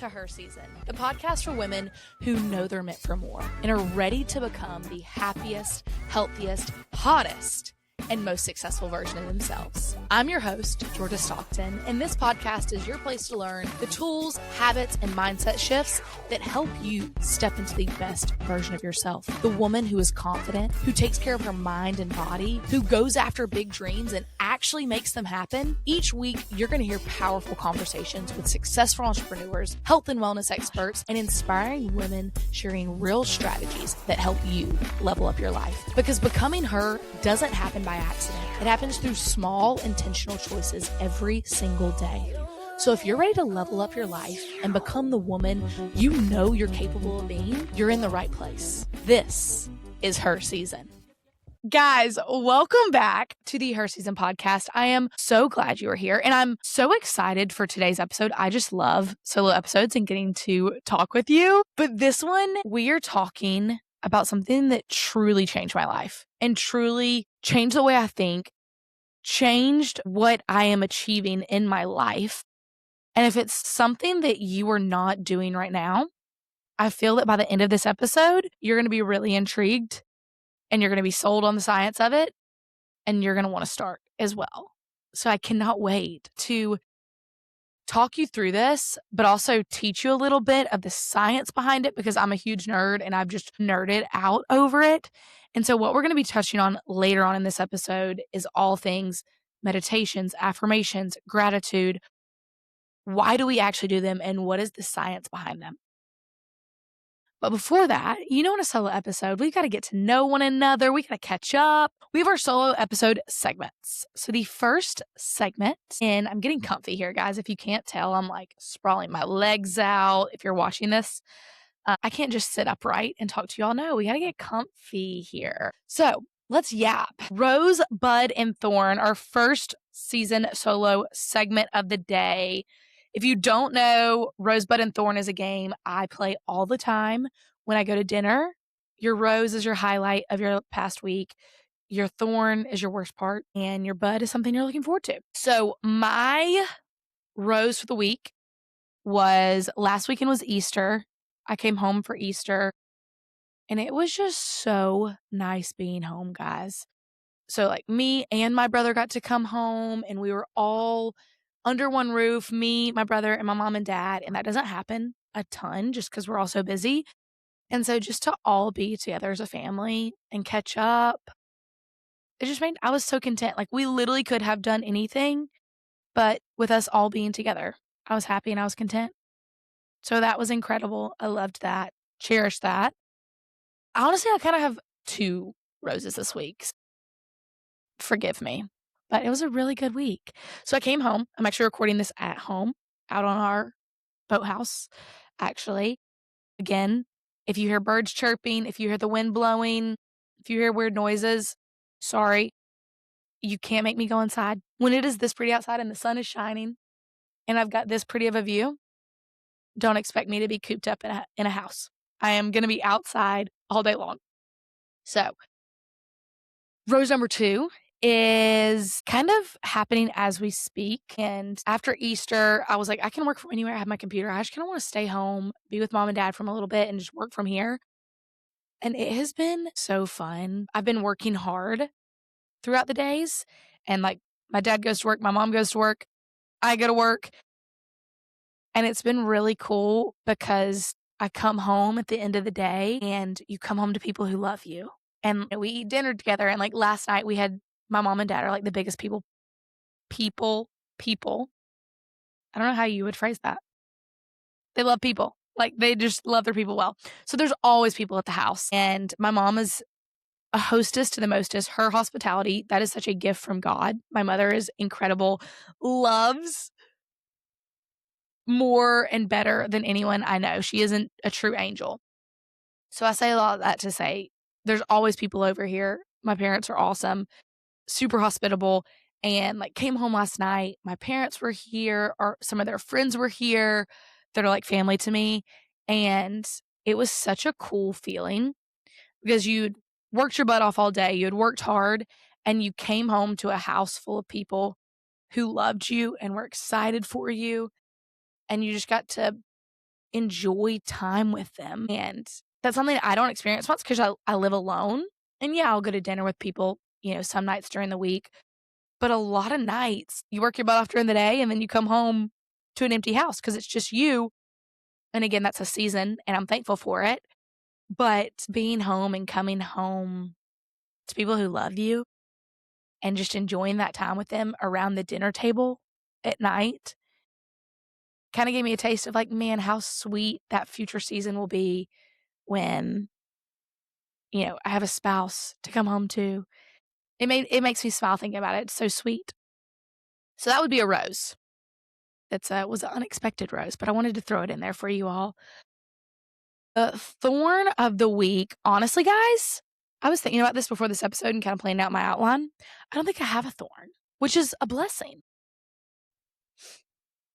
to Her Season, the podcast for women who know they're meant for more and are ready to become the happiest, healthiest, hottest, and most successful version of themselves. I'm your host, Georgia Stockton, and this podcast is your place to learn the tools, habits, and mindset shifts that help you step into the best version of yourself. The woman who is confident, who takes care of her mind and body, who goes after big dreams and actually makes them happen. Each week, you're going to hear powerful conversations with successful entrepreneurs, health and wellness experts, and inspiring women sharing real strategies that help you level up your life. Because becoming her doesn't happen by accident. It happens through small, intentional choices every single day. So if you're ready to level up your life and become the woman you know you're capable of being, you're in the right place. This is Her Season. Guys, welcome back to the Her Season podcast. I am so glad you are here, and I'm so excited for today's episode. I just love solo episodes and getting to talk with you. But this one, we are talking about something that truly changed my life and truly changed the way I think, changed what I am achieving in my life. And if it's something that you are not doing right now, I feel that by the end of this episode, you're going to be really intrigued and you're going to be sold on the science of it, and you're going to want to start as well. So I cannot wait to talk you through this, but also teach you a little bit of the science behind it, because I'm a huge nerd and I've just nerded out over it. And so what we're going to be touching on later on in this episode is all things meditations, affirmations, gratitude. Why do we actually do them, and what is the science behind them? But before that, in a solo episode, we've got to get to know one another. We got to catch up. We have our solo episode segments. So the first segment, and I'm getting comfy here, guys. If you can't tell, I'm like sprawling my legs out. If you're watching this, I can't just sit upright and talk to y'all. No, we got to get comfy here. So let's yap. Rose, Bud, and Thorn, our first season solo segment of the day. If you don't know, Rosebud and Thorn is a game I play all the time when I go to dinner. Your rose is your highlight of your past week. Your thorn is your worst part. And your bud is something you're looking forward to. So my rose for the week was last weekend was Easter. I came home for Easter. And it was just so nice being home, guys. So like me and my brother got to come home, and we were all under one roof, me, my brother, and my mom and dad. And that doesn't happen a ton just because we're all so busy. And so just to all be together as a family and catch up, it just made, I was so content. Like we literally could have done anything, but with us all being together, I was happy and I was content. So that was incredible. I loved that. Cherished that. Honestly, I kind of have two roses this week. Forgive me. But it was a really good week. So I came home. I'm actually recording this at home, out on our boathouse, actually. Again, if you hear birds chirping, if you hear the wind blowing, if you hear weird noises, sorry. You can't make me go inside. When it is this pretty outside and the sun is shining and I've got this pretty of a view, don't expect me to be cooped up in a house. I am going to be outside all day long. So, rose number 2 is kind of happening as we speak. And after Easter, I was like, I can work from anywhere. I have my computer. I just kind of want to stay home, be with mom and dad for a little bit and just work from here. And it has been so fun. I've been working hard throughout the days. And like my dad goes to work, my mom goes to work, I go to work. And it's been really cool because I come home at the end of the day and you come home to people who love you. And we eat dinner together. And like last night we had, my mom and dad are like the biggest people. I don't know how you would phrase that. They love people. Like they just love their people well. So there's always people at the house. And my mom is a hostess to the mostest. Her hospitality, that is such a gift from God. My mother is incredible. Loves more and better than anyone I know. She isn't a true angel. So I say a lot of that to say there's always people over here. My parents are awesome, super hospitable, and like came home last night. My parents were here, or some of their friends were here that are like family to me. And it was such a cool feeling because you'd worked your butt off all day. You had worked hard and you came home to a house full of people who loved you and were excited for you. And you just got to enjoy time with them. And that's something I don't experience much because I live alone. And yeah, I'll go to dinner with people, some nights during the week. But a lot of nights, you work your butt off during the day and then you come home to an empty house because it's just you. And again, that's a season and I'm thankful for it. But being home and coming home to people who love you and just enjoying that time with them around the dinner table at night kind of gave me a taste of like, man, how sweet that future season will be when, I have a spouse to come home to. It makes me smile thinking about it. It's so sweet. So that would be a rose. That's was an unexpected rose, but I wanted to throw it in there for you all. The thorn of the week, honestly, guys, I was thinking about this before this episode and kind of planning out my outline. I don't think I have a thorn, which is a blessing.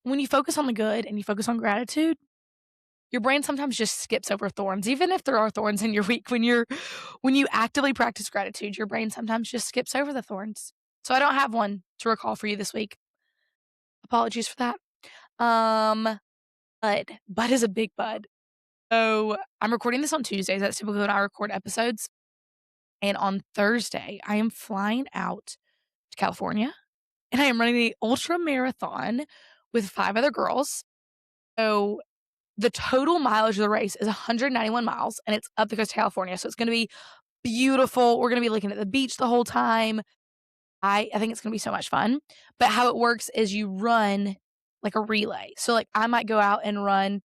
When you focus on the good and you focus on gratitude, your brain sometimes just skips over thorns, even if there are thorns in your week. When you actively practice gratitude, your brain sometimes just skips over the thorns. So I don't have one to recall for you this week. Apologies for that. Bud is a big bud. So I'm recording this on Tuesdays. That's typically when I record episodes. And on Thursday, I am flying out to California and I am running the ultramarathon with 5 other girls. So the total mileage of the race is 191 miles and it's up the coast of California. So it's going to be beautiful. We're going to be looking at the beach the whole time. I think it's going to be so much fun. But how it works is you run like a relay. So like I might go out and run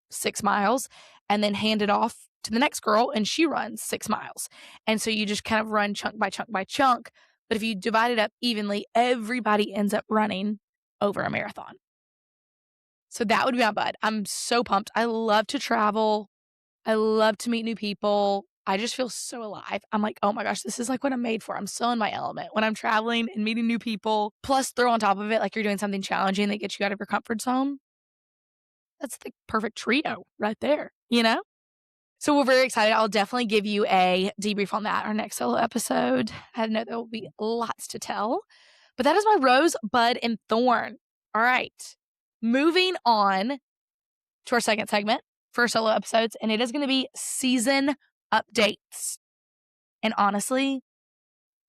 6 miles and then hand it off to the next girl and she runs 6 miles. And so you just kind of run chunk by chunk by chunk. But if you divide it up evenly, everybody ends up running over a marathon. So that would be my bud. I'm so pumped. I love to travel. I love to meet new people. I just feel so alive. I'm like, oh my gosh, this is like what I'm made for. I'm so in my element when I'm traveling and meeting new people. Plus throw on top of it like you're doing something challenging that gets you out of your comfort zone. That's the perfect trio right there, So we're very excited. I'll definitely give you a debrief on that, our next solo episode. I know there will be lots to tell. But that is my rose, bud, and thorn. All right. Moving on to our second segment for solo episodes, and it is going to be season updates. And honestly,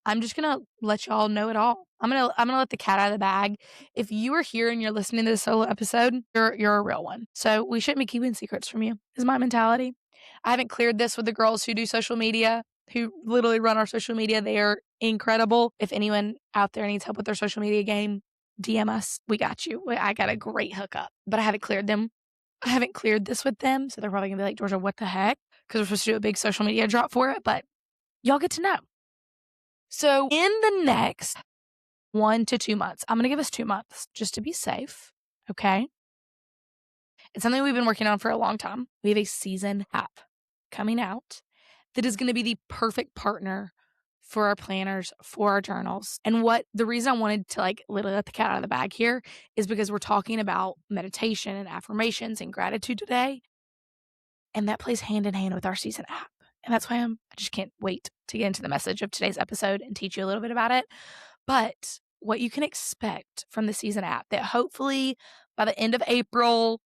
I'm just going to let y'all know it all. I'm going to let the cat out of the bag. If you are here and you're listening to this solo episode, you're a real one. So we shouldn't be keeping secrets from you, is my mentality. I haven't cleared this with the girls who do social media, who literally run our social media. They are incredible. If anyone out there needs help with their social media game, DM us. We got you. I got a great hookup, but I haven't cleared them. I haven't cleared this with them. So they're probably going to be like, Georgia, what the heck? Because we're supposed to do a big social media drop for it, but y'all get to know. So in the next 1 to 2 months, I'm going to give us 2 months just to be safe. Okay. It's something we've been working on for a long time. We have a SZN app coming out that is going to be the perfect partner for our planners, for our journals. And the reason I wanted to literally let the cat out of the bag here is because we're talking about meditation and affirmations and gratitude today. And that plays hand in hand with our SZN app. And that's why I just can't wait to get into the message of today's episode and teach you a little bit about it. But what you can expect from the SZN app, that hopefully by the end of April-ish,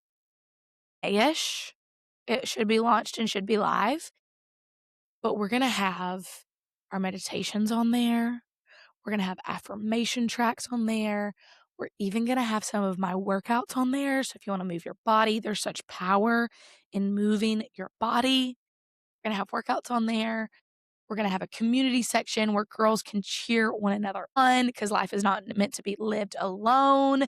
it should be launched and should be live. But we're going to have our meditations on there. We're going to have affirmation tracks on there. We're even going to have some of my workouts on there. So if you want to move your body, there's such power in moving your body. We're going to have workouts on there. We're going to have a community section where girls can cheer one another on because life is not meant to be lived alone.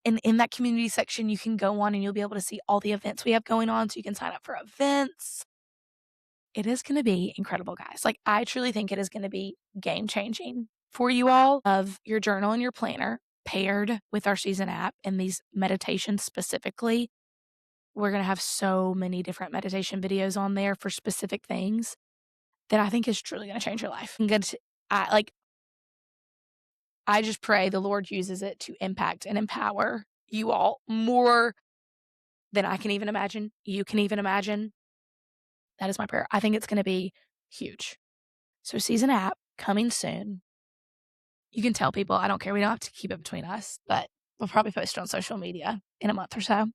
And in that community section, you can go on and you'll be able to see all the events we have going on. So you can sign up for events. It is going to be incredible, guys. I truly think it is going to be game-changing for you all, of your journal and your planner paired with our SZN app and these meditations specifically. We're going to have so many different meditation videos on there for specific things that I think is truly going to change your life. I just pray the Lord uses it to impact and empower you all more than I can even imagine. You can even imagine. That is my prayer. I think it's going to be huge. So SZN app coming soon. You can tell people. I don't care. We don't have to keep it between us, but we'll probably post it on social media in a month or so.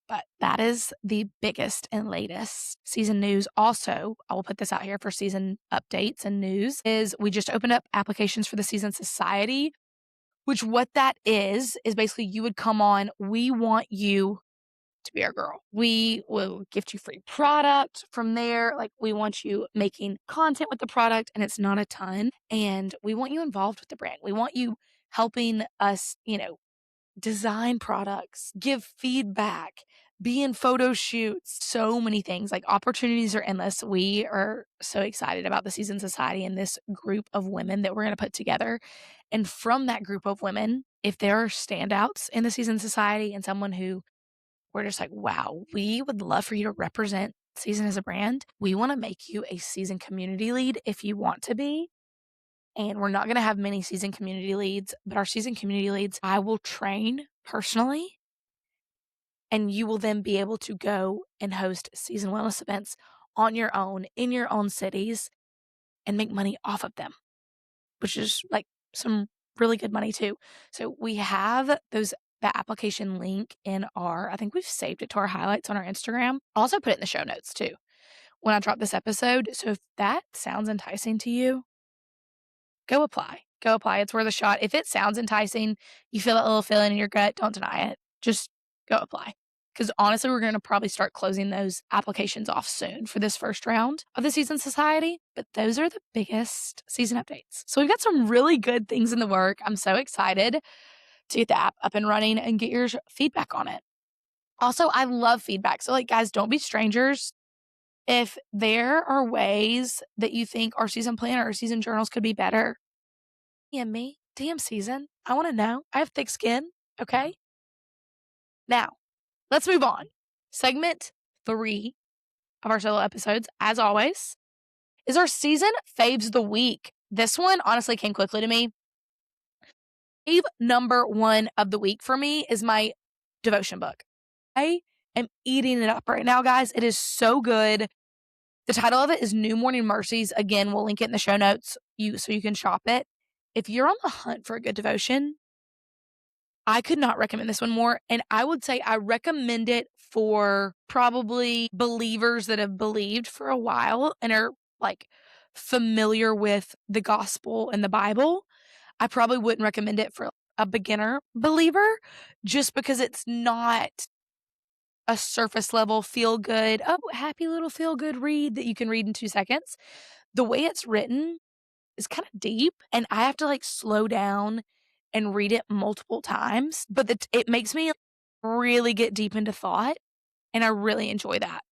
But that is the biggest and latest season news. Also, I will put this out here for season updates and news, is we just opened up applications for the SZN Society, which what that is basically you would come on. We want you to be our girl. We will gift you free product from there. Like, we want you making content with the product, and it's not a ton. And we want you involved with the brand. We want you helping us, design products, give feedback, be in photo shoots, so many things. Like, opportunities are endless. We are so excited about the SZN Society and this group of women that we're going to put together. And from that group of women, if there are standouts in the SZN Society and someone who we're just like, wow, we would love for you to represent SZN as a brand, we want to make you a SZN community lead if you want to be. And we're not going to have many SZN community leads, but our SZN community leads, I will train personally. And you will then be able to go and host SZN wellness events on your own, in your own cities, and make money off of them, which is like some really good money too. So we have the application link in I think we've saved it to our highlights on our Instagram. I'll also put it in the show notes too when I drop this episode. So if that sounds enticing to you, go apply. Go apply. It's worth a shot. If it sounds enticing, you feel that little feeling in your gut, don't deny it. Just go apply. Because honestly, we're going to probably start closing those applications off soon for this first round of the SZN Society. But those are the biggest season updates. So we've got some really good things in the work. I'm so excited to get the app up and running and get your feedback on it. Also, I love feedback. So guys, don't be strangers. If there are ways that you think our season planner or season journals could be better, DM me, DM SZN. I want to know. I have thick skin. Okay. Now, let's move on. Segment 3 of our solo episodes, as always, is our SZN Faves of the Week. This one honestly came quickly to me. Fave number 1 of the week for me is my devotion book. I am eating it up right now, guys. It is so good. The title of it is New Morning Mercies. Again, we'll link it in the show notes so you can shop it. If you're on the hunt for a good devotion, I could not recommend this one more. And I would say I recommend it for probably believers that have believed for a while and are familiar with the gospel and the Bible. I probably wouldn't recommend it for a beginner believer just because it's not a surface level feel good, happy little feel good read that you can read in 2 seconds. The way it's written is kind of deep, and I have to slow down and read it multiple times, but it makes me really get deep into thought, and I really enjoy that.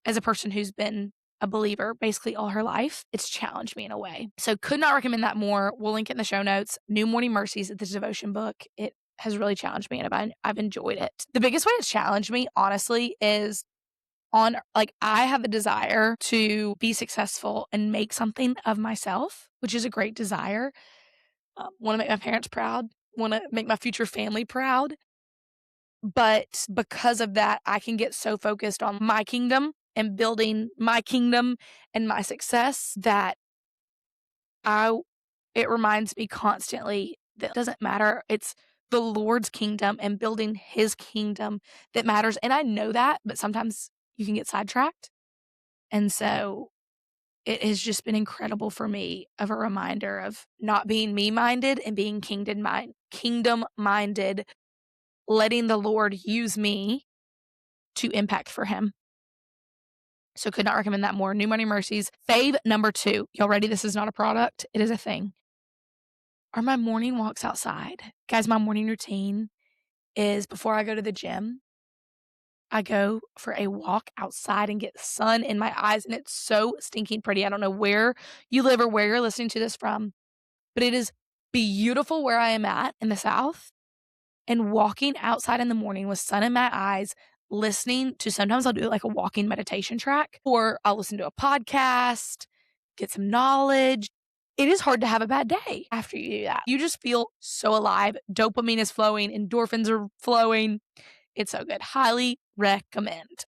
As a person who's been a believer basically all her life, it's challenged me in a way. So could not recommend that more. We'll link it in the show notes. New Morning Mercies, the devotion book. It has really challenged me, and I've enjoyed it. The biggest way it's challenged me, honestly, is I have a desire to be successful and make something of myself, which is a great desire. Want to make my parents proud, want to make my future family proud. But because of that, I can get so focused on my kingdom and building my kingdom and my success that it reminds me constantly that it doesn't matter. It's the Lord's kingdom and building his kingdom that matters. And I know that, but sometimes you can get sidetracked. And so it has just been incredible for me of a reminder of not being me-minded and being kingdom-minded, letting the Lord use me to impact for him. So could not recommend that more. New Morning Mercies. Fave number 2. Y'all ready? This is not a product. It is a thing. Are my morning walks outside. Guys, my morning routine is before I go to the gym, I go for a walk outside and get sun in my eyes, and it's so stinking pretty. I don't know where you live or where you're listening to this from, but it is beautiful where I am at in the South. And walking outside in the morning with sun in my eyes, listening to, sometimes I'll do a walking meditation track, or I'll listen to a podcast, get some knowledge. It is hard to have a bad day after you do that. You just feel so alive. Dopamine is flowing. Endorphins are flowing. It's so good. Highly recommend.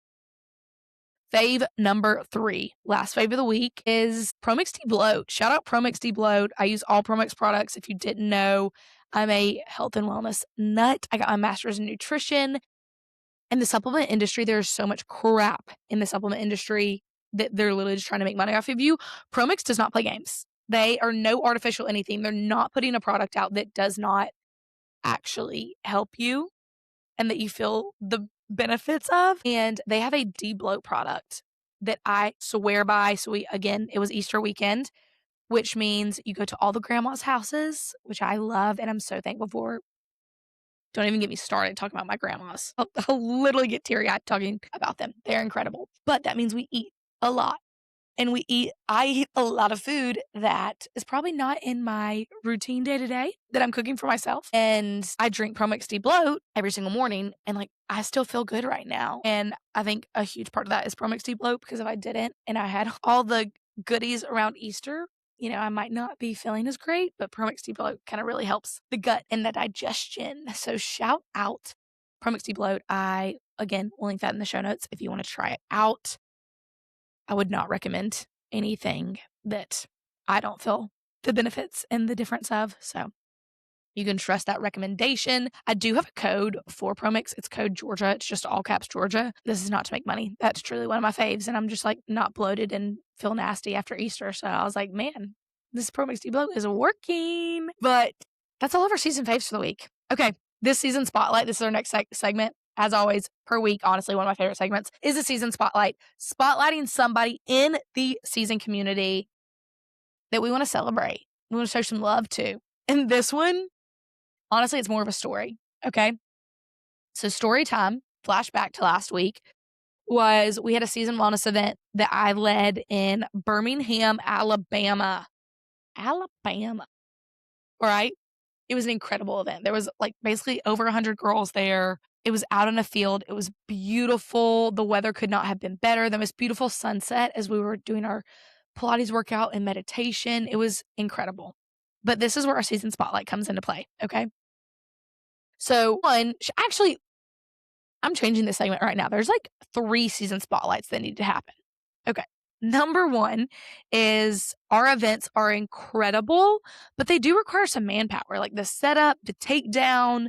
Fave number 3, last fave of the week, is ProMix De-Bloat. Shout out ProMix De-Bloat. I use all ProMix products. If you didn't know, I'm a health and wellness nut. I got my master's in nutrition. In the supplement industry, there's so much crap in the supplement industry that they're literally just trying to make money off of you. ProMix does not play games. They are no artificial anything. They're not putting a product out that does not actually help you and that you feel the benefits of. And they have a de-bloat product that I swear by. So it was Easter weekend, which means you go to all the grandma's houses, which I love and I'm so thankful for. Don't even get me started talking about my grandmas. I'll literally get teary-eyed talking about them. They're incredible. But that means we eat a lot. And I eat a lot of food that is probably not in my routine day to day that I'm cooking for myself. And I drink ProMix De-Bloat every single morning. And I still feel good right now. And I think a huge part of that is ProMix De-Bloat, because if I didn't and I had all the goodies around Easter, I might not be feeling as great, but ProMix De-Bloat kind of really helps the gut and the digestion. So shout out ProMix De-Bloat. Again, will link that in the show notes if you want to try it out. I would not recommend anything that I don't feel the benefits and the difference of. So you can trust that recommendation. I do have a code for ProMix. It's code Georgia. It's just all caps Georgia. This is not to make money. That's truly one of my faves. And I'm just not bloated and feel nasty after Easter. So I was like, man, this ProMix De-Bloat is working. But that's all of our season faves for the week. Okay, this season spotlight. This is our next segment. As always, per week, honestly, one of my favorite segments is the season spotlight. Spotlighting somebody in the season community that we want to celebrate. We want to show some love to. And this one, honestly, it's more of a story. Okay. So story time, flashback to last week, was we had a season wellness event that I led in Birmingham, Alabama. All right. It was an incredible event. There was basically over 100 girls there. It was out in a field. It was beautiful. The weather could not have been better. The most beautiful sunset as we were doing our Pilates workout and meditation. It was incredible. But this is where our season spotlight comes into play. Okay. So actually, I'm changing this segment right now. There's 3 season spotlights that need to happen. Okay. Number 1 is our events are incredible, but they do require some manpower, like the setup, the takedown.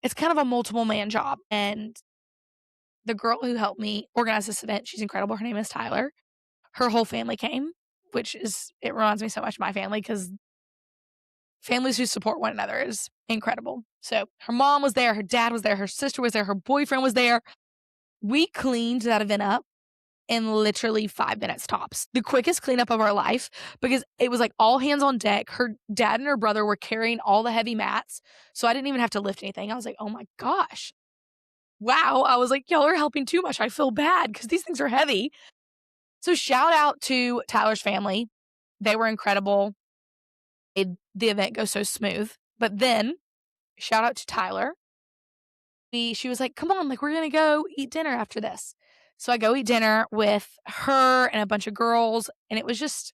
It's kind of a multiple man job. And the girl who helped me organize this event, she's incredible. Her name is Tyler. Her whole family came, it reminds me so much of my family, because families who support one another is incredible. So her mom was there, her dad was there, her sister was there, her boyfriend was there. We cleaned that event up in literally 5 minutes tops. The quickest cleanup of our life, because it was all hands on deck. Her dad and her brother were carrying all the heavy mats, so I didn't even have to lift anything. I was like, oh my gosh. Wow. I was like, y'all are helping too much. I feel bad because these things are heavy. So shout out to Tyler's family. They were incredible. The event goes so smooth. But then shout out to Tyler. She was like, come on, we're going to go eat dinner after this. So I go eat dinner with her and a bunch of girls. And it was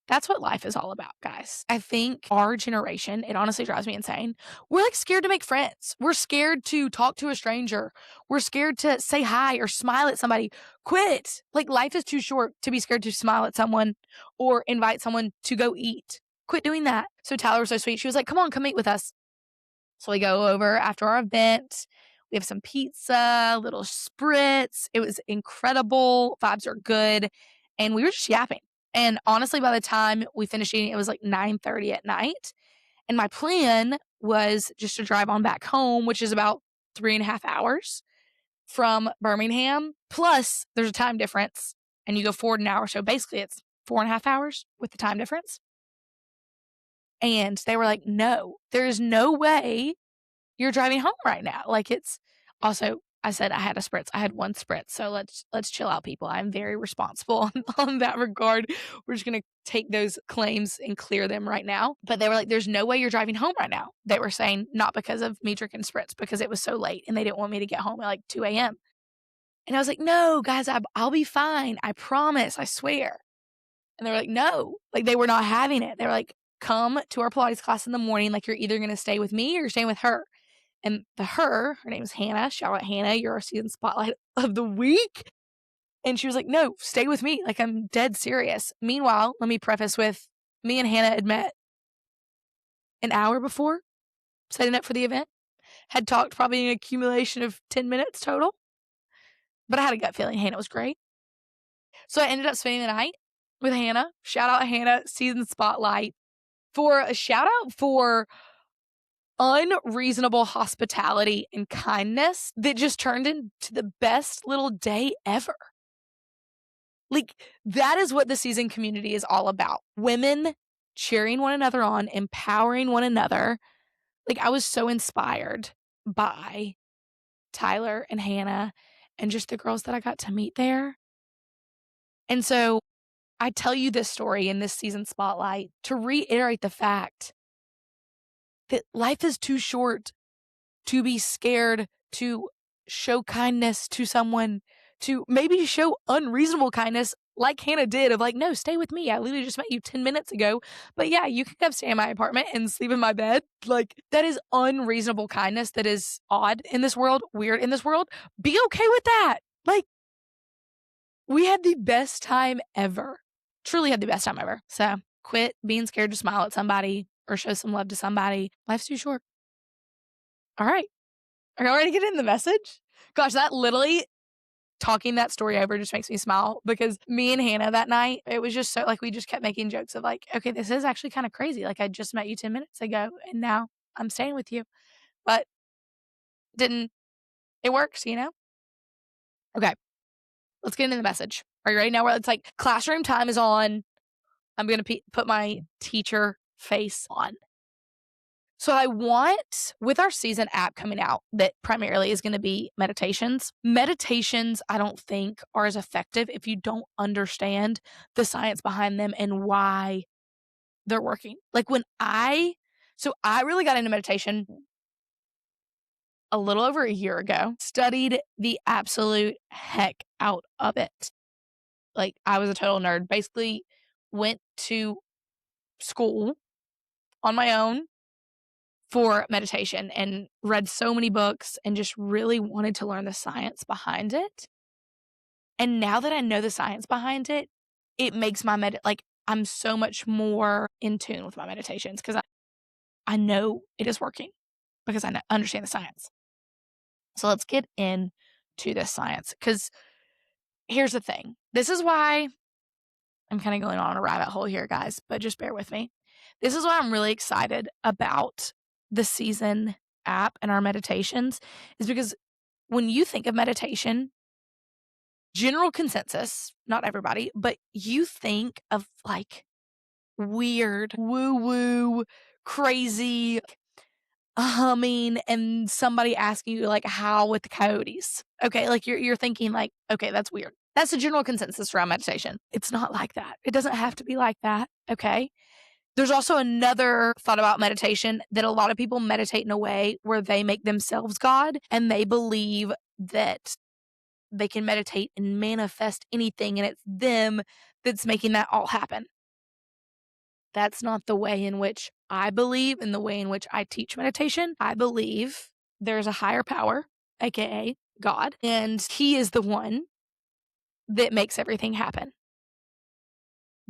that's what life is all about, guys. I think our generation, it honestly drives me insane. We're scared to make friends. We're scared to talk to a stranger. We're scared to say hi or smile at somebody. Quit it. Life is too short to be scared to smile at someone or invite someone to go eat. Quit doing that. So Tyler was so sweet. She was like, come on, come eat with us. So we go over after our event. We have some pizza, little spritz. It was incredible. Vibes are good. And we were just yapping. And honestly, by the time we finished eating, it was 9:30 at night. And my plan was just to drive on back home, which is about 3.5 hours from Birmingham. Plus, there's a time difference and you go forward an hour. So basically, it's 4.5 hours with the time difference. And they were like, no, there's no way you're driving home right now. It's also, I said I had a spritz. I had 1 spritz. So let's chill out, people. I'm very responsible on that regard. We're just going to take those claims and clear them right now. But they were like, there's no way you're driving home right now. They were saying not because of me drinking spritz, because it was so late and they didn't want me to get home at 2 a.m. And I was like, no, guys, I'll be fine. I promise. I swear. And they were like, no, they were not having it. They were like, come to our Pilates class in the morning. You're either going to stay with me or you're staying with her. And her name is Hannah. Shout out Hannah. You're our season spotlight of the week. And she was like, no, stay with me. I'm dead serious. Meanwhile, let me preface with me and Hannah had met an hour before setting up for the event. had talked probably an accumulation of 10 minutes total. But I had a gut feeling Hannah was great. So I ended up spending the night with Hannah. Shout out Hannah, SZN Spotlight, for a shout out for unreasonable hospitality and kindness that just turned into the best little day ever. Like, that is what the SZN community is all about. Women cheering one another on, empowering one another. Like, I was so inspired by Tyler and Hannah and just the girls that I got to meet there. And so I tell you this story in this SZN Spotlight to reiterate the fact that life is too short to be scared to show kindness to someone, to maybe show unreasonable kindness like Hannah did, of like, no, stay with me. I literally just met you 10 minutes ago. But yeah, you can come stay in my apartment and sleep in my bed. Like, that is unreasonable kindness that is odd in this world, weird in this world. Be okay with that. Like, we had the best time ever. Truly had the best time ever. So quit being scared to smile at somebody or show some love to somebody. Life's too short. All right. Are y'all ready to get in the message? Gosh, that literally, talking that story over just makes me smile, because me and Hannah that night, it was just so, like, we just kept making jokes of like, okay, this is actually kind of crazy. Like, I just met you 10 minutes ago and now I'm staying with you. But it works, you know? Okay, let's get into the message. Are you ready now? Where it's like classroom time is on. I'm going to put my teacher face on. So I want, with our SZN app coming out, that primarily is going to be meditations. Meditations, I don't think, are as effective if you don't understand the science behind them and why they're working. Like, I really got into meditation a little over a year ago, studied the absolute heck out of it. Like, I was a total nerd. Basically went to school on my own for meditation and read so many books and just really wanted to learn the science behind it. And now that I know the science behind it, it makes my I'm so much more in tune with my meditations, because I know it is working because I understand the science. So let's get into this science, because here's the thing. This is why I'm kind of going on a rabbit hole here, guys, but just bear with me. This is why I'm really excited about the SZN app and our meditations, is because when you think of meditation, general consensus, not everybody, but you think of like weird, woo-woo, crazy humming and somebody asking you like, how with the coyotes? Okay, like you're thinking like, okay, that's weird. That's the general consensus around meditation. It's not like that. It doesn't have to be like that, okay? There's also another thought about meditation, that a lot of people meditate in a way where they make themselves God, and they believe that they can meditate and manifest anything, and it's them that's making that all happen. That's not the way in which I believe, and the way in which I teach meditation. I believe there's a higher power, aka God, and He is the one that makes everything happen.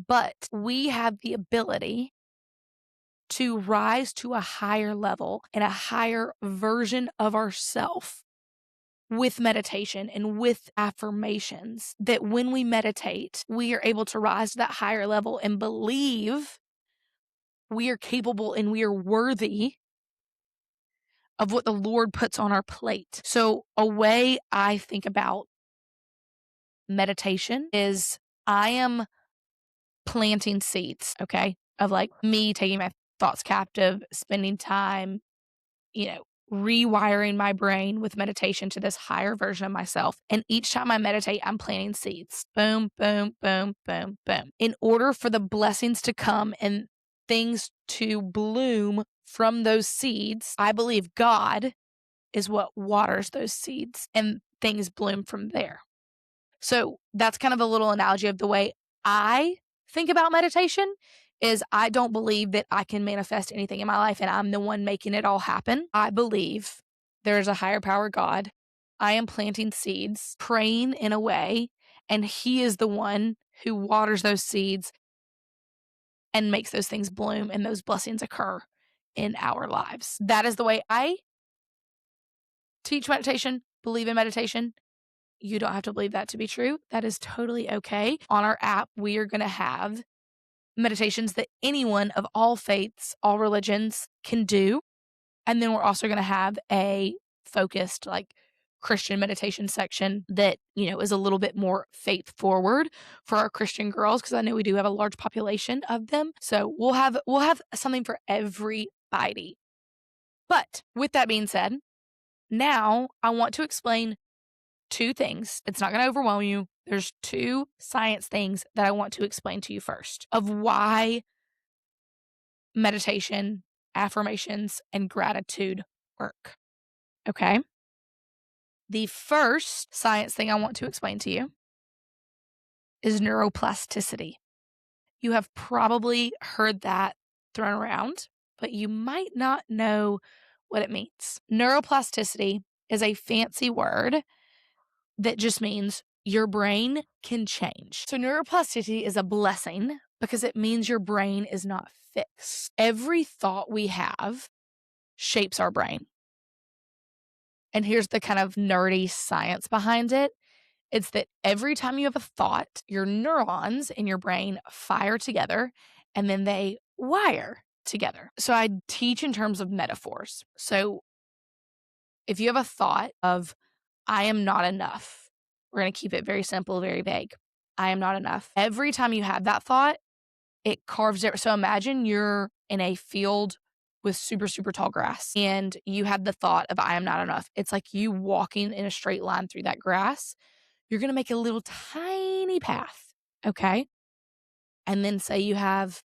But we have the ability to rise to a higher level and a higher version of ourself with meditation and with affirmations, that when we meditate, we are able to rise to that higher level and believe we are capable and we are worthy of what the Lord puts on our plate. So a way I think about meditation is I am planting seeds, okay, of like me taking my thoughts captive, spending time, rewiring my brain with meditation to this higher version of myself. And each time I meditate, I'm planting seeds. Boom, boom, boom, boom, boom. In order for the blessings to come and things to bloom from those seeds, I believe God is what waters those seeds and things bloom from there. So that's kind of a little analogy of the way I think about meditation. Is I don't believe that I can manifest anything in my life and I'm the one making it all happen. I believe there is a higher power, God. I am planting seeds, praying in a way, and He is the one who waters those seeds and makes those things bloom and those blessings occur in our lives. That is the way I teach meditation, believe in meditation. You don't have to believe that to be true. That is totally okay. On our app, we are going to have meditations that anyone of all faiths, all religions can do. And then we're also going to have a focused, like, Christian meditation section that, is a little bit more faith forward for our Christian girls, because I know we do have a large population of them. So we'll have something for everybody. But with that being said, now I want to explain 2 things. It's not going to overwhelm you. There's 2 science things that I want to explain to you first of why meditation, affirmations, and gratitude work. Okay? The first science thing I want to explain to you is neuroplasticity. You have probably heard that thrown around, but you might not know what it means. Neuroplasticity is a fancy word that just means your brain can change. So neuroplasticity is a blessing because it means your brain is not fixed. Every thought we have shapes our brain. And here's the kind of nerdy science behind it. It's that every time you have a thought, your neurons in your brain fire together and then they wire together. So I teach in terms of metaphors. So if you have a thought of, I am not enough, we're going to keep it very simple, very vague. I am not enough. Every time you have that thought, it carves it. So imagine you're in a field with super, super tall grass and you had the thought of, I am not enough. It's like you walking in a straight line through that grass. You're going to make a little tiny path. Okay. And then say you have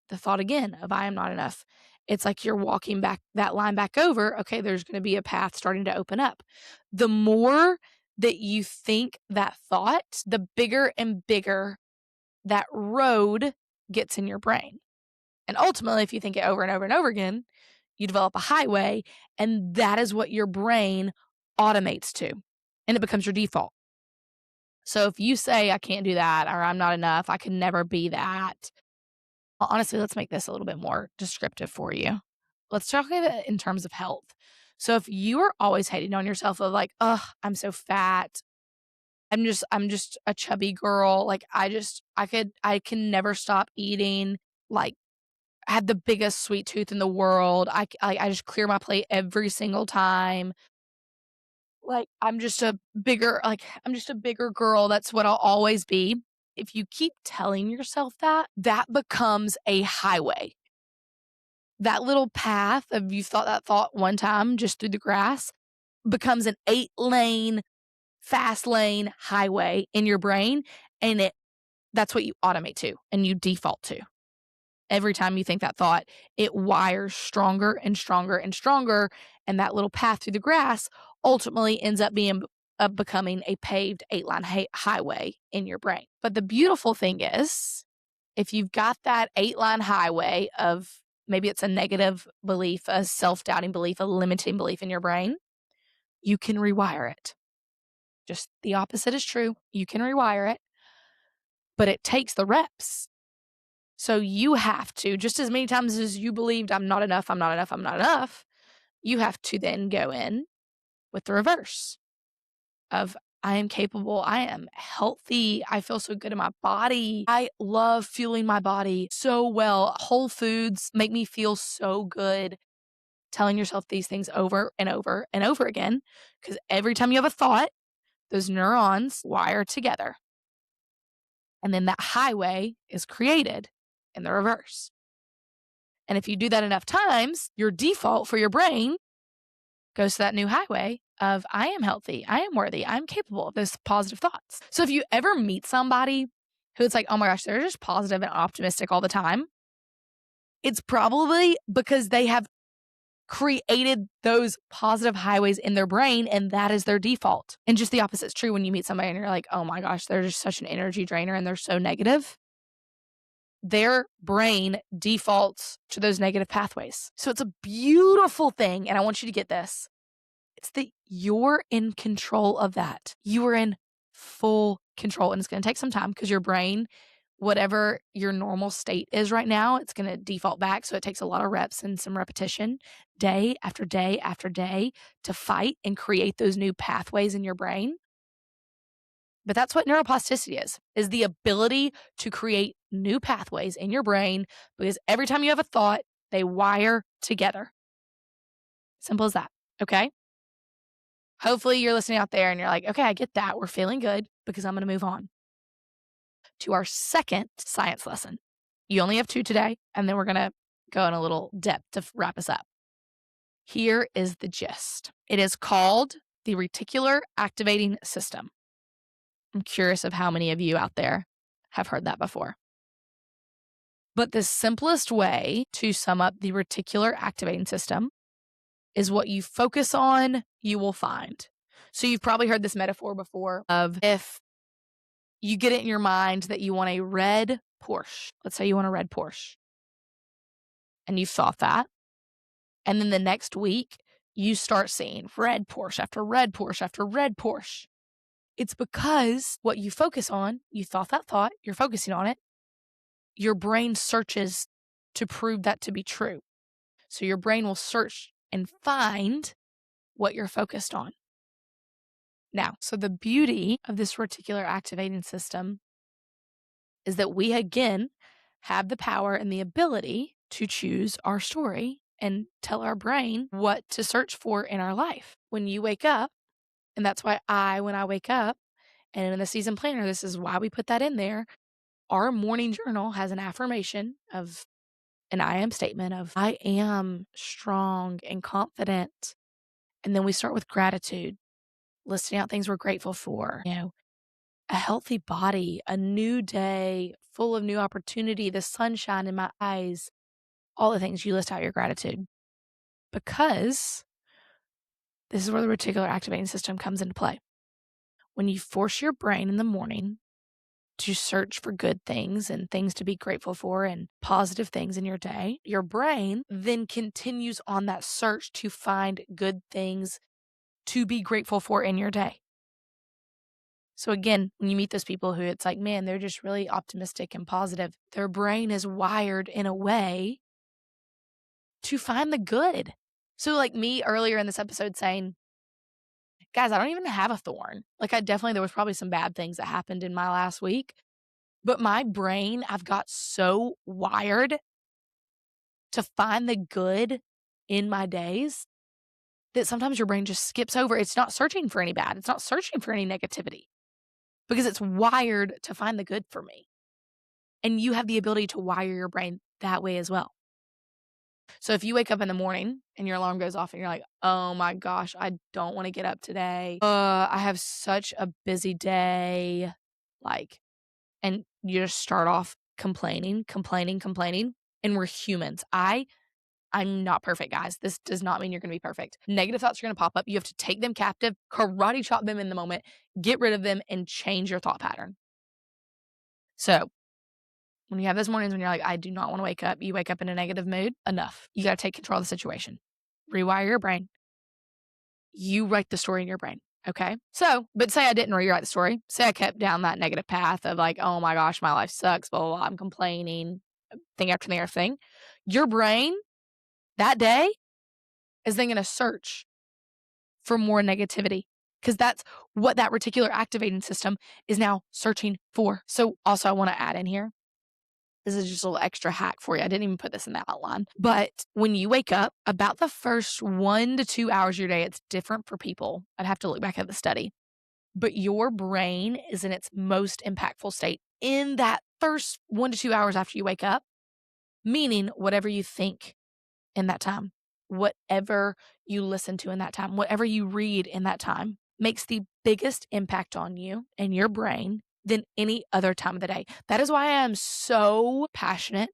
the thought again of, I am not enough. It's like you're walking back that line back over. Okay. There's going to be a path starting to open up. The more that you think that thought, the bigger and bigger that road gets in your brain. And ultimately, if you think it over and over and over again, you develop a highway, and that is what your brain automates to, and it becomes your default. So if you say, I can't do that, or I'm not enough, I can never be that. Well, honestly, let's make this a little bit more descriptive for you. Let's talk about it in terms of health. So if you are always hating on yourself of like, oh, I'm so fat, I'm just a chubby girl, like I can never stop eating, like I have the biggest sweet tooth in the world. I just clear my plate every single time. Like I'm just a bigger girl. That's what I'll always be. If you keep telling yourself that, that becomes a highway. That little path of you thought that thought one time just through the grass becomes an 8-lane, fast lane highway in your brain. And that's what you automate to and you default to. Every time you think that thought, it wires stronger and stronger and stronger. And that little path through the grass ultimately ends up becoming a paved 8-line highway in your brain. But the beautiful thing is, if you've got that 8-line highway of maybe it's a negative belief, a self-doubting belief, a limiting belief in your brain, you can rewire it. Just the opposite is true. You can rewire it, but it takes the reps. So you have to, just as many times as you believed, I'm not enough, I'm not enough, I'm not enough, you have to then go in with the reverse of, I am capable, I am healthy, I feel so good in my body, I love fueling my body so well, whole foods make me feel so good. Telling yourself these things over and over and over again, because every time you have a thought, those neurons wire together. And then that highway is created in the reverse. And if you do that enough times, your default for your brain goes to that new highway of, I am healthy, I am worthy, I'm capable of those positive thoughts. So if you ever meet somebody who it's like, oh my gosh, they're just positive and optimistic all the time, it's probably because they have created those positive highways in their brain and that is their default. And just the opposite is true when you meet somebody and you're like, oh my gosh, they're just such an energy drainer and they're so negative. Their brain defaults to those negative pathways. So it's a beautiful thing. And I want you to get this. It's that you're in control of that. You are in full control. And it's going to take some time because your brain whatever your normal state is right now, it's going to default back. So it takes a lot of reps and some repetition day after day after day to fight and create those new pathways in your brain. But that's what neuroplasticity is the ability to create new pathways in your brain, because every time you have a thought, they wire together. Simple as that. Okay. Hopefully you're listening out there and you're like, okay, I get that. We're feeling good, because I'm going to move on to our second science lesson. You only have 2 today, and then we're going to go in a little depth to wrap us up. Here is the gist. It is called the reticular activating system. I'm curious of how many of you out there have heard that before. But the simplest way to sum up the reticular activating system is what you focus on, you will find. So you've probably heard this metaphor before of if you get it in your mind that you want a red Porsche. Let's say you want a red Porsche. And you've thought that. And then the next week, you start seeing red Porsche after red Porsche after red Porsche. It's because what you focus on, you thought that thought, you're focusing on it. Your brain searches to prove that to be true. So your brain will search and find what you're focused on. Now, so the beauty of this reticular activating system is that we, again, have the power and the ability to choose our story and tell our brain what to search for in our life. When you wake up, and that's why when I wake up, and in the season planner, this is why we put that in there, our morning journal has an affirmation of an I am statement of, I am strong and confident. And then we start with gratitude, listing out things we're grateful for, a healthy body, a new day full of new opportunity, the sunshine in my eyes, all the things you list out your gratitude. Because this is where the reticular activating system comes into play. When you force your brain in the morning to search for good things and things to be grateful for and positive things in your day, your brain then continues on that search to find good things to be grateful for in your day. So again, when you meet those people who it's like, man, they're just really optimistic and positive, their brain is wired in a way to find the good. So like me earlier in this episode saying, guys, I don't even have a thorn. Like there was probably some bad things that happened in my last week, but my brain, I've got so wired to find the good in my days that sometimes your brain just skips over. It's not searching for any bad. It's not searching for any negativity because it's wired to find the good for me. And you have the ability to wire your brain that way as well. So if you wake up in the morning and your alarm goes off and you're like, oh my gosh, I don't want to get up today. I have such a busy day. And you just start off complaining. And we're humans. I'm not perfect, guys. This does not mean you're going to be perfect. Negative thoughts are going to pop up. You have to take them captive, karate chop them in the moment, get rid of them, and change your thought pattern. So when you have those mornings when you're like, I do not want to wake up, you wake up in a negative mood, enough. You got to take control of the situation. Rewire your brain. You write the story in your brain. Okay. So, but say I didn't rewrite the story. Say I kept down that negative path of like, oh my gosh, my life sucks, blah, blah, blah. I'm complaining, thing after thing after thing. Your brain that day is then going to search for more negativity because that's what that reticular activating system is now searching for. So also I want to add in here, this is just a little extra hack for you. I didn't even put this in that outline. But when you wake up, about the first 1 to 2 hours of your day, it's different for people. I'd have to look back at the study. But your brain is in its most impactful state in that first 1 to 2 hours after you wake up, meaning whatever you think in that time, whatever you listen to in that time, whatever you read in that time makes the biggest impact on you and your brain than any other time of the day. That is why I am so passionate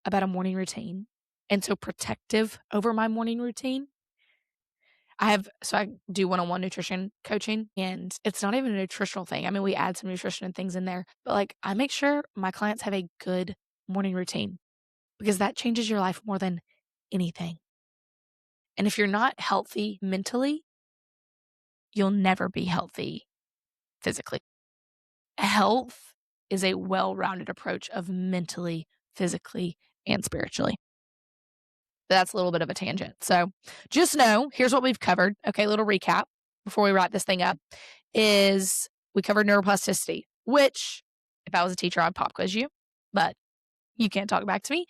about a morning routine and so protective over my morning routine. I do one-on-one nutrition coaching, and it's not even a nutritional thing. I mean, we add some nutrition and things in there, but I make sure my clients have a good morning routine because that changes your life more than anything. And if you're not healthy mentally, you'll never be healthy physically. Health is a well-rounded approach of mentally, physically, and spiritually. That's a little bit of a tangent. So just know, here's what we've covered. Okay, little recap before we wrap this thing up is we covered neuroplasticity, which if I was a teacher, I'd pop quiz you, but you can't talk back to me.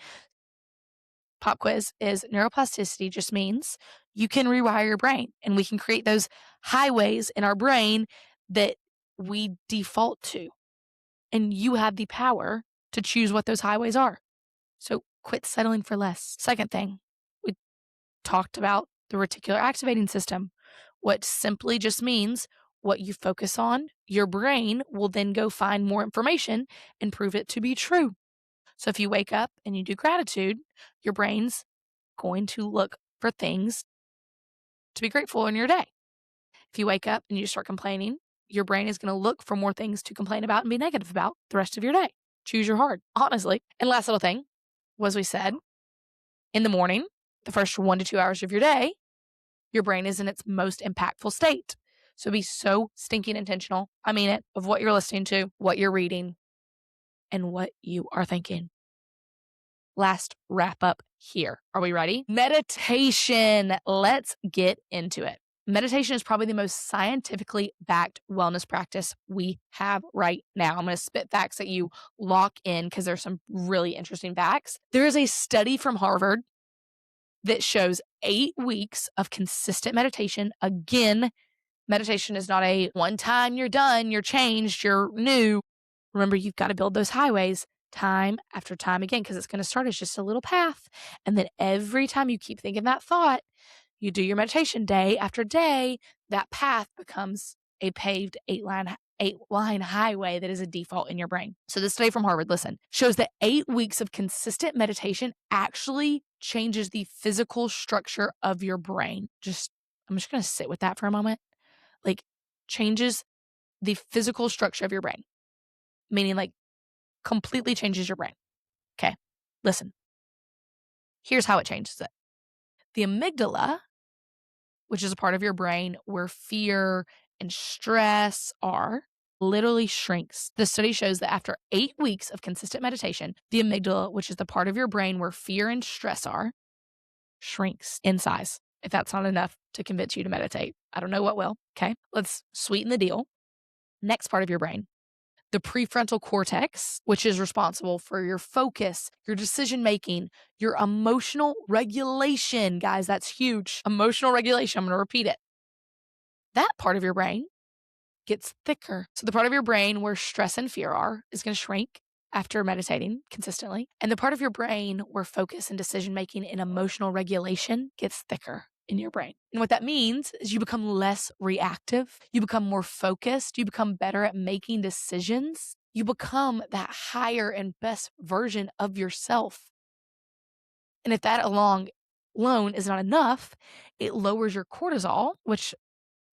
Pop quiz is neuroplasticity just means you can rewire your brain and we can create those highways in our brain that we default to. And you have the power to choose what those highways are. So quit settling for less. Second thing, we talked about the reticular activating system, which simply just means what you focus on, your brain will then go find more information and prove it to be true. So if you wake up and you do gratitude, your brain's going to look for things to be grateful in your day. If you wake up and you start complaining, your brain is going to look for more things to complain about and be negative about the rest of your day. Choose your hard, honestly. And last little thing was we said in the morning, the first 1 to 2 hours of your day, your brain is in its most impactful state. So be so stinking intentional. I mean it, of what you're listening to, what you're reading, and what you are thinking. Last wrap up here. Are we ready? Meditation. Let's get into it. Meditation is probably the most scientifically backed wellness practice we have right now. I'm going to spit facts at you, lock in, because there's some really interesting facts. There is a study from Harvard that shows 8 weeks of consistent meditation. Again, meditation is not a one time you're done, you're changed, you're new. Remember, you've got to build those highways time after time again, because it's going to start as just a little path. And then every time you keep thinking that thought, you do your meditation day after day, that path becomes a paved 8-line highway that is a default in your brain. So this study from Harvard, listen, shows that 8 weeks of consistent meditation actually changes the physical structure of your brain. I'm just going to sit with that for a moment. Like, changes the physical structure of your brain, meaning like completely changes your brain. Okay, listen. Here's how it changes it. The amygdala, which is a part of your brain where fear and stress are, literally shrinks. The study shows that after 8 weeks of consistent meditation, the amygdala, which is the part of your brain where fear and stress are, shrinks in size. If that's not enough to convince you to meditate, I don't know what will. Okay, let's sweeten the deal. Next part of your brain, the prefrontal cortex, which is responsible for your focus, your decision-making, your emotional regulation. Guys, that's huge. Emotional regulation. I'm going to repeat it. That part of your brain gets thicker. So the part of your brain where stress and fear are is going to shrink after meditating consistently. And the part of your brain where focus and decision-making and emotional regulation gets thicker in your brain. And what that means is you become less reactive, you become more focused, you become better at making decisions, you become that higher and best version of yourself. And if that alone is not enough, it lowers your cortisol, which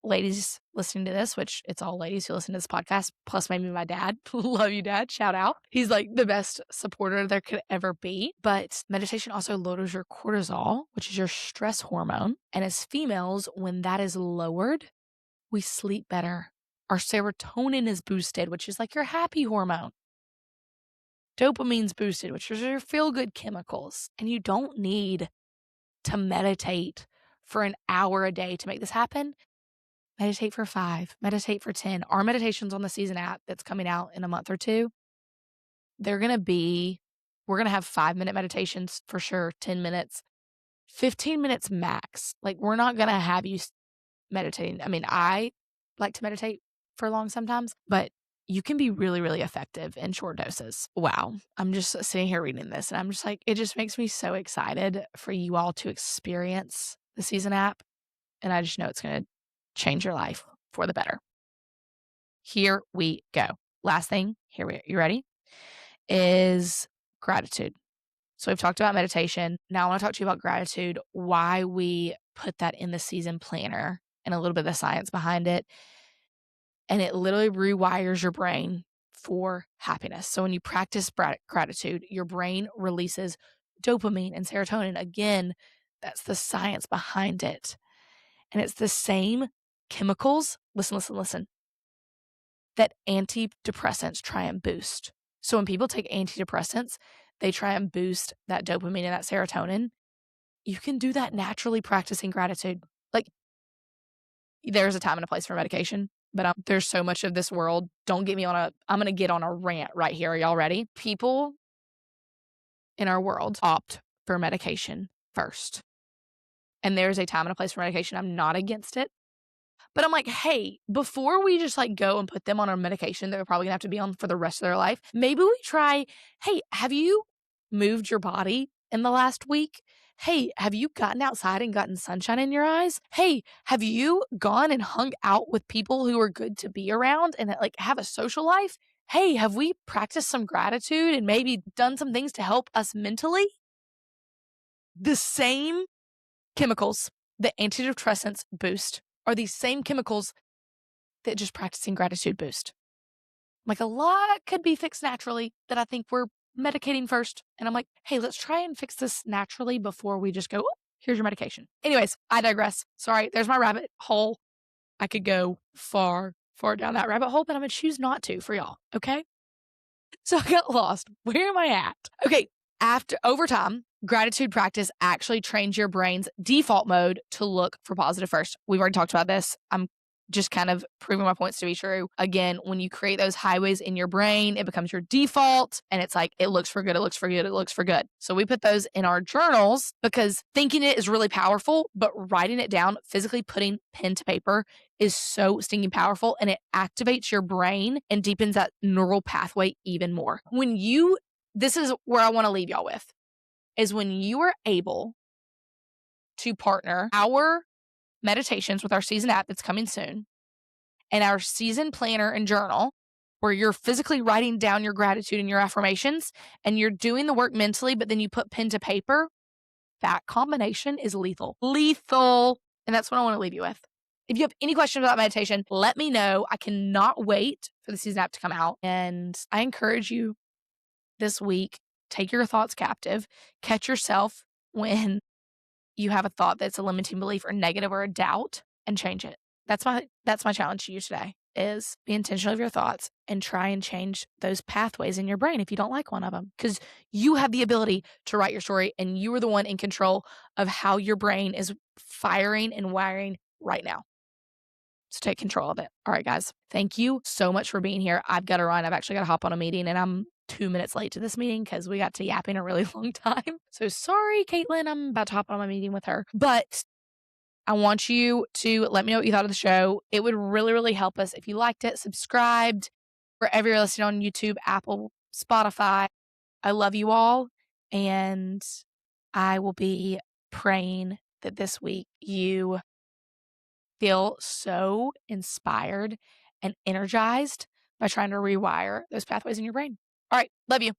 ladies listening to this, which it's all ladies who listen to this podcast, plus maybe my dad. Love you, Dad. Shout out. He's like the best supporter there could ever be. But meditation also lowers your cortisol, which is your stress hormone. And as females, when that is lowered, we sleep better. Our serotonin is boosted, which is like your happy hormone. Dopamine's boosted, which is your feel-good chemicals. And you don't need to meditate for an hour a day to make this happen. Meditate for 5, meditate for 10. Our meditations on the SZN app that's coming out in a month or two, we're going to have 5-minute meditations for sure, 10 minutes, 15 minutes max. Like, we're not going to have you meditating. I mean, I like to meditate for long sometimes, but you can be really, really effective in short doses. Wow. I'm just sitting here reading this and I'm just like, it just makes me so excited for you all to experience the SZN app. And I just know it's going to change your life for the better. Here we go. Last thing, you ready? Is gratitude. So we've talked about meditation. Now I want to talk to you about gratitude, why we put that in the season planner and a little bit of the science behind it. And it literally rewires your brain for happiness. So when you practice gratitude, your brain releases dopamine and serotonin. Again, that's the science behind it. And it's the same chemicals, listen, that antidepressants try and boost. So when people take antidepressants, they try and boost that dopamine and that serotonin. You can do that naturally practicing gratitude. Like, there's a time and a place for medication, but there's so much of this world. Don't get me I'm going to get on a rant right here. Are y'all ready? People in our world opt for medication first. And there's a time and a place for medication. I'm not against it. But I'm like, hey, before we just like go and put them on a medication they're probably gonna have to be on for the rest of their life, maybe we try, hey, have you moved your body in the last week? Hey, have you gotten outside and gotten sunshine in your eyes? Hey, have you gone and hung out with people who are good to be around and like have a social life? Hey, have we practiced some gratitude and maybe done some things to help us mentally? The same chemicals that antidepressants boost are these same chemicals that just practicing gratitude boost. Like, a lot could be fixed naturally that I think we're medicating first. And I'm like, hey, let's try and fix this naturally before we just go, oh, here's your medication. Anyways, I digress. Sorry, there's my rabbit hole. I could go far down that rabbit hole, but I'm going to choose not to for y'all. Okay. So I got lost. Where am I at? Okay. Over time, gratitude practice actually trains your brain's default mode to look for positive first. We've already talked about this. I'm just kind of proving my points to be true. Again, when you create those highways in your brain, it becomes your default and it's like, it looks for good, it looks for good, it looks for good. So we put those in our journals because thinking it is really powerful, but writing it down, physically putting pen to paper is so stinking powerful and it activates your brain and deepens that neural pathway even more. This is where I want to leave y'all with, is when you are able to partner our meditations with our SZN app that's coming soon and our season planner and journal, where you're physically writing down your gratitude and your affirmations and you're doing the work mentally, but then you put pen to paper, that combination is lethal. Lethal. And that's what I want to leave you with. If you have any questions about meditation, let me know. I cannot wait for the SZN app to come out. And I encourage you this week, take your thoughts captive, catch yourself when you have a thought that's a limiting belief or negative or a doubt, and change it. That's my challenge to you today, is be intentional of your thoughts and try and change those pathways in your brain if you don't like one of them, because you have the ability to write your story and you are the one in control of how your brain is firing and wiring right now. So take control of it. All right, guys. Thank you so much for being here. I've got to run. I've actually got to hop on a meeting and I'm 2 minutes late to this meeting because we got to yapping a really long time. So sorry, Caitlin. I'm about to hop on my meeting with her. But I want you to let me know what you thought of the show. It would really, really help us if you liked it, subscribed, wherever you're listening on YouTube, Apple, Spotify. I love you all. And I will be praying that this week you feel so inspired and energized by trying to rewire those pathways in your brain. All right. Love you.